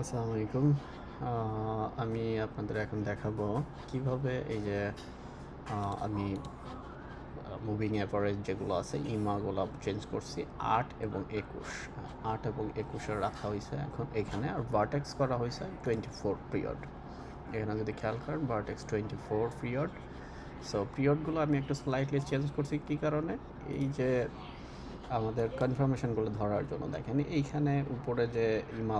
আসসালামু আলাইকুম। আমি আপনাদের এখন দেখাবো কিভাবে এই যে আমি মুভিং অ্যাভারেজ যেগুলো আছে ইমাগুলো চেঞ্জ করছি ৮ এবং ২১। ৮ এবং ২১-এ রাখা হয়েছে এখন এখানে, আর ভার্টেক্স করা হয়েছে 24 পিরিয়ড। এখানে যদি খেয়াল করেন ভার্টেক্স 24 পিরিয়ড। সো পিরিয়ডগুলো আমি একটু স্লাইটলি চেঞ্জ করছি কী কারণে, এই যে আমাদের কনফার্মেশনগুলো ধরার জন্য। দেখেন এইখানে উপরে যে ইমা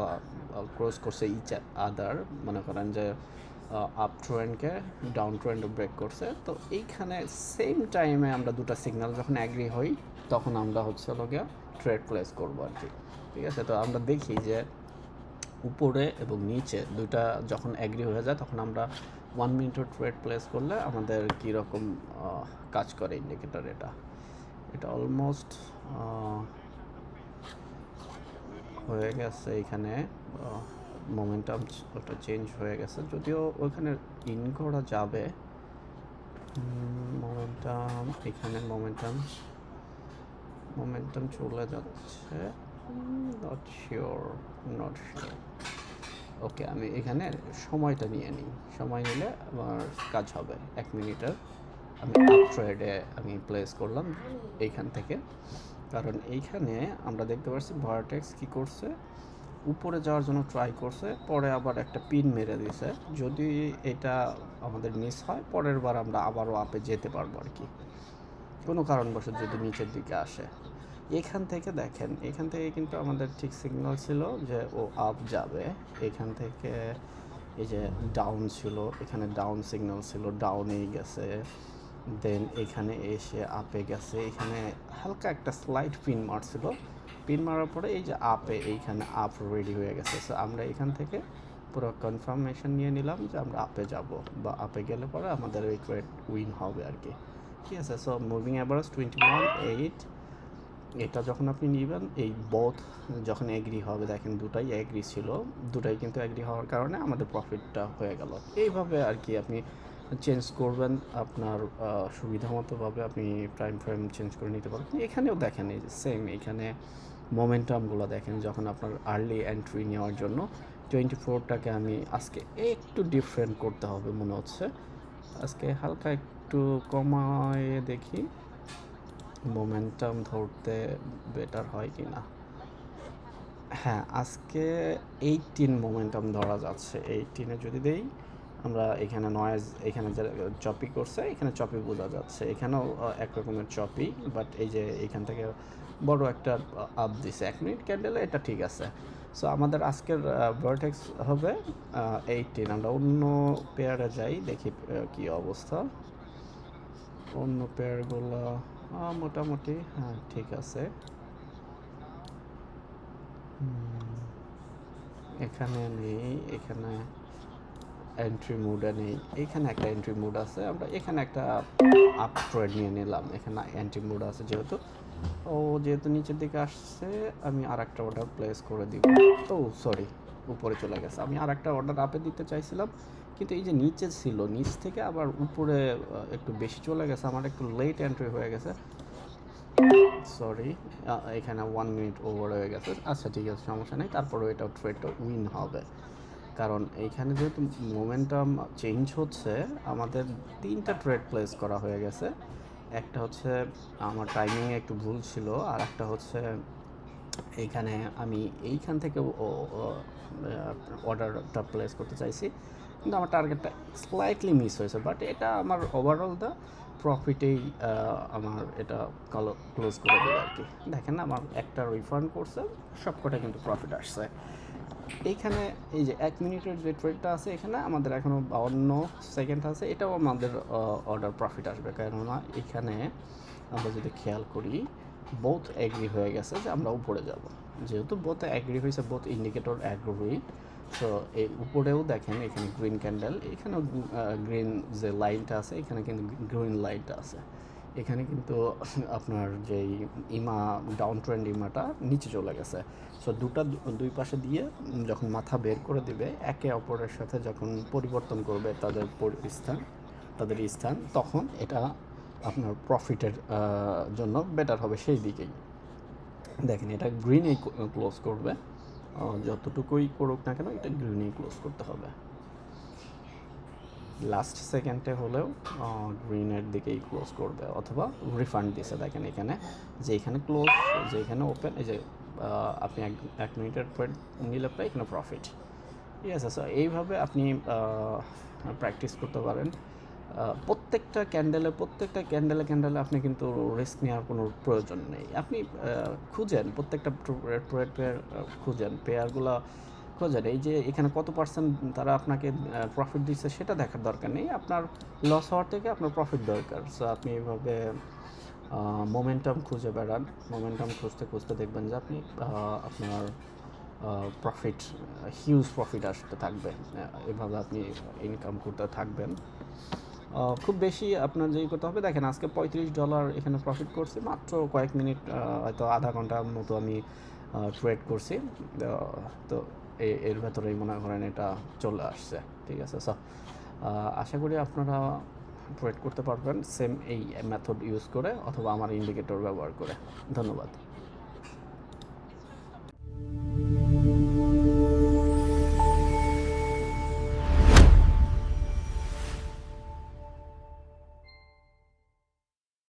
ক্রস করছে ইচ আদার, মনে করেন যে আপ ট্রেন্ডকে ডাউন ট্রেন্ডও ব্রেক করছে, তো এইখানে সেম টাইমে আমরা দুটো সিগন্যাল যখন অ্যাগ্রি হই তখন আমরা হচ্ছে গিয়ে ট্রেড প্লেস করবো আর কি। ঠিক আছে, তো আমরা দেখি যে উপরে এবং নিচে দুইটা যখন অ্যাগ্রি হয়ে যায় তখন আমরা 1 মিনিটও ট্রেড প্লেস করলে আমাদের কীরকম কাজ করে ইন্ডিকেটর। এটা অলমোস্ট হয়ে গেছে। এখানে মোমেন্টাম ওটা চেঞ্জ হয়ে গেছে, যদিও ওইখানে ইন করা যাবে। মোমেন্টাম এখানে মোমেন্টাম চলে যাচ্ছে, নট শিওর। ওকে, আমি এখানে সময়টা নিয়ে নিই। সময় নিলে আমার কাজ হবে 1 মিনিটের। আমি আপ ট্রেডে আমি প্লেস করলাম এইখান থেকে, কারণ এইখানে আমরা দেখতে পাচ্ছি ভার্টেক্স কী করছে, উপরে যাওয়ার জন্য ট্রাই করছে, পরে আবার একটা পিন মেরে দিছে। যদি এটা আমাদের মিস হয় পরের বার আমরা আবারও আপে যেতে পারবো আর কি, কোনো কারণবশত যদি নিচের দিকে আসে। এখান থেকে দেখেন, এখান থেকে কিন্তু আমাদের ঠিক সিগন্যাল ছিল যে ও আপ যাবে। এখান থেকে এই যে ডাউন ছিল, এখানে ডাউন সিগন্যাল ছিল, ডাউনেই গেছে। দেন এখানে এসে আপে গেছে, এখানে হালকা একটা স্লাইড পিন মারছিল। পিন মারার পরে এই যে আপে, এইখানে আপ রেডি হয়ে গেছে। সো আমরা এখান থেকে পুরো কনফার্মেশন নিয়ে নিলাম যে আমরা আপে যাব, বা আপে গেলে পরে আমাদের এই ট্রেড উইন হবে আর কি। ঠিক আছে, সো মুভিং অ্যাভারেজ 21.8। এটা যখন আপনি নেবেন, এই বোথ যখন এগ্রি হবে, দেখেন দুটাই এগ্রি ছিল, দুটাই কিন্তু এগ্রি হওয়ার কারণে আমাদের প্রফিটটা হয়ে গেল। এইভাবে আর কি আপনি চেঞ্জ করবেন আপনার সুবিধা মতোভাবে, আপনি টাইম ফ্রেম চেঞ্জ করে নিতে পারবেন। এখানেও দেখেন এই যে সেম, এখানে মোমেন্টামগুলো দেখেন যখন আপনার আর্লি এন্ট্রি নেওয়ার জন্য 24টাকে আমি আজকে একটু ডিফারেন্ট করতে হবে মনে হচ্ছে। আজকে হালকা একটু কমায় দেখি মোমেন্টাম ধরতে বেটার হয় কি না। হ্যাঁ, আজকে 18 মোমেন্টাম ধরা যাচ্ছে। 18-এ যদি দেই আমরা, এখানে নয়েজ, এখানে যে চপি করছে এখানে চপি বোঝা যাচ্ছে, এখানেও এক রকমের চপি, বাট এই যে এখান থেকে বড় একটা আপ দিছে 1 মিনিট ক্যান্ডেলে, এটা ঠিক আছে। সো আমাদের আজকের ভার্টেক্স হবে 18। আমরা অন্য পেয়ারে যাই, দেখি কী অবস্থা। অন্য পেয়ারগুলো মোটামুটি হ্যাঁ ঠিক আছে। এখানে নেই, এখানে এন্ট্রি মুডে নেই, এখানে একটা এন্ট্রি মুড আছে, আমরা এখানে একটা আপ ট্রেড নিয়ে নিলাম। এখানে এন্ট্রি মুড আছে যেহেতু, যেহেতু নিচের দিকে আসছে আমি আর একটা অর্ডার প্লেস করে দিব। সরি, উপরে চলে গেছে। আমি আর একটা অর্ডার আপে দিতে চাইছিলাম, কিন্তু এই যে নিচে ছিল, নিচ থেকে আবার উপরে একটু বেশি চলে গেছে, আমার একটু লেট এন্ট্রি হয়ে গেছে। সরি, এখানে 1 মিনিট ওভার হয়ে গেছে। আচ্ছা ঠিক আছে, সমস্যা নেই, তারপরেও এটা ট্রেডটা উইন হবে, কারণ এইখানে যেহেতু মোমেন্টাম চেঞ্জ হচ্ছে। আমাদের 3টা ট্রেড প্লেস করা হয়ে গেছে। একটা হচ্ছে আমার টাইমিংয়ে একটু ভুল ছিল, আর একটা হচ্ছে এইখানে আমি এইখান থেকে অর্ডারটা প্লেস করতে চাইছি, কিন্তু আমার টার্গেটটা স্লাইটলি মিস হয়েছে, বাট এটা আমার ওভারঅল দ্য প্রফিটেই আমার এটা ক্লোজ করে দেবে আর কি। দেখেন না, আমার একটা রিফান্ড করছে, সবকটা কিন্তু প্রফিট আসছে। এইখানে এই যে 1 মিনিটের যে ট্রেডটা আছে, এখানে আমাদের এখনও 52 সেকেন্ড আছে, এটাও আমাদের অর্ডার প্রফিট আসবে, কেননা এখানে আমরা যদি খেয়াল করি বোথ এগ্রি হয়ে গেছে যে আমরা উপরে যাব। যেহেতু বোথ এগ্রি হয়েছে, বোথ ইন্ডিকেটর এগ্রি। সো এই উপরেও দেখেন এখানে গ্রিন ক্যান্ডেল, এখানেও গ্রিন যে লাইনটা আছে, এখানে কিন্তু গ্রিন লাইনটা আছে। এখানে কিন্তু আপনার যেই ইমা ডাউন ট্রেন্ড ইমাটা নিচে চলে গেছে। সো দুই পাশে দিয়ে যখন মাথা বের করে দিবে, একে অপরের সাথে যখন পরিবর্তন করবে তাদের স্থান, তখন এটা আপনার প্রফিটের জন্য বেটার হবে সেই দিকেই। দেখেন এটা গ্রিনেই ক্লোজ করবে, যতটুকুই করুক না কেন এটা গ্রিনেই ক্লোজ করতে হবে। লাস্ট সেকেন্ডে হলেও গ্রিনের দিকেই ক্লোজ করবে, অথবা রিফান্ড দিছে দেখেন এখানে, যে এখানে ক্লোজ, যে এখানে ওপেন, এই যে আপনি এক মিনিটের পর নিলে পরে এখানে প্রফিট। ঠিক আছে, সো এইভাবে আপনি প্র্যাকটিস করতে পারেন। প্রত্যেকটা ক্যান্ডেলে আপনি কিন্তু রিস্ক নেওয়ার কোনো প্রয়োজন নেই। আপনি খুঁজেন প্রত্যেকটা খুঁজেন পেয়ারগুলো খোঁজেন, এই যে এখানে কত পার্সেন্ট তারা আপনাকে প্রফিট দিচ্ছে সেটা দেখার দরকার নেই, আপনার লস হওয়ার থেকে আপনার প্রফিট দরকার। সো আপনি এইভাবে মোমেন্টাম খুঁজে বেড়ান, মোমেন্টাম খুঁজতে খুঁজতে দেখবেন যে আপনি আপনার প্রফিট, হিউজ প্রফিট আসতে থাকবে। এভাবে আপনি ইনকাম করতে থাকবেন। খুব বেশি আপনার যেই করতে হবে, দেখেন আজকে $35 এখানে প্রফিট করছি, মাত্র কয়েক মিনিট, হয়তো আধা ঘন্টার মতো আমি ট্রেড করছি। তো এর ভেতরেই মনে করেন এটা চলে আসছে। ঠিক আছে, সো আশা করি আপনারা ট্রেড করতে পারবেন সেম এই মেথড ইউজ করে, অথবা আমার ইন্ডিকেটর ব্যবহার করে। ধন্যবাদ।